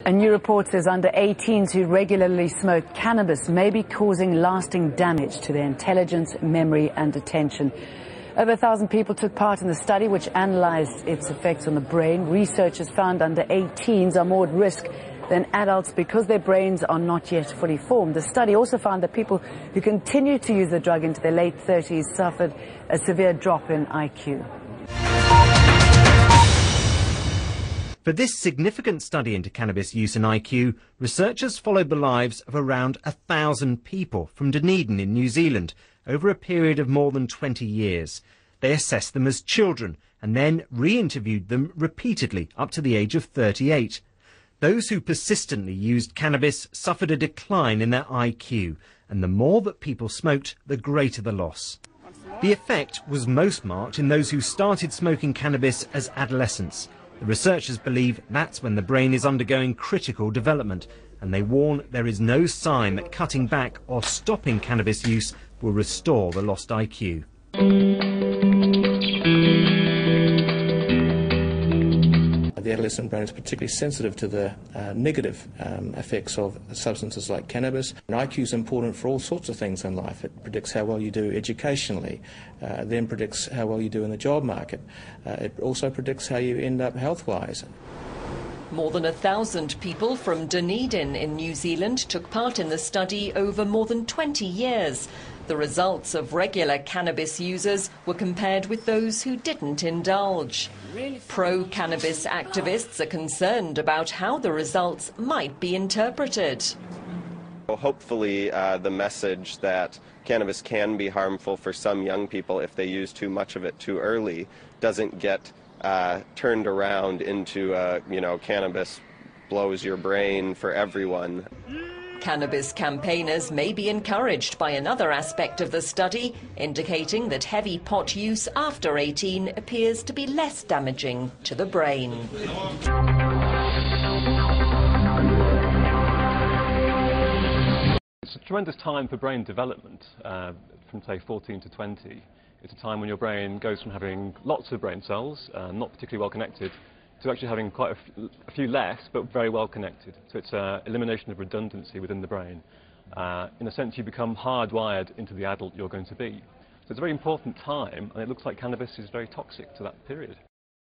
A new report says under 18s who regularly smoke cannabis may be causing lasting damage to their intelligence, memory and attention. Over 1,000 people took part in the study, which analysed its effects on the brain. Researchers found under 18s are more at risk than adults because their brains are not yet fully formed. The study also found that people who continued to use the drug into their late 30s suffered a severe drop in IQ. For this significant study into cannabis use and IQ, researchers followed the lives of around 1,000 people from Dunedin in New Zealand over a period of more than 20 years. They assessed them as children and then re-interviewed them repeatedly up to the age of 38. Those who persistently used cannabis suffered a decline in their IQ, and the more that people smoked, the greater the loss. The effect was most marked in those who started smoking cannabis as adolescents. The researchers believe that's when the brain is undergoing critical development, and they warn there is no sign that cutting back or stopping cannabis use will restore the lost IQ. The adolescent brain is particularly sensitive to the negative effects of substances like cannabis. And IQ is important for all sorts of things in life. It predicts how well you do educationally, then predicts how well you do in the job market. It also predicts how you end up health-wise. More than 1,000 people from Dunedin in New Zealand took part in the study over more than 20 years. The results of regular cannabis users were compared with those who didn't indulge. Pro-cannabis activists are concerned about how the results might be interpreted. Hopefully the message that cannabis can be harmful for some young people if they use too much of it too early doesn't get turned around into, cannabis blows your brain for everyone. Cannabis campaigners may be encouraged by another aspect of the study, indicating that heavy pot use after 18 appears to be less damaging to the brain. It's a tremendous time for brain development, from say 14 to 20. It's a time when your brain goes from having lots of brain cells, not particularly well connected, to actually having quite a few less, but very well connected. So it's elimination of redundancy within the brain. In a sense, you become hardwired into the adult you're going to be. So it's a very important time, and it looks like cannabis is very toxic to that period.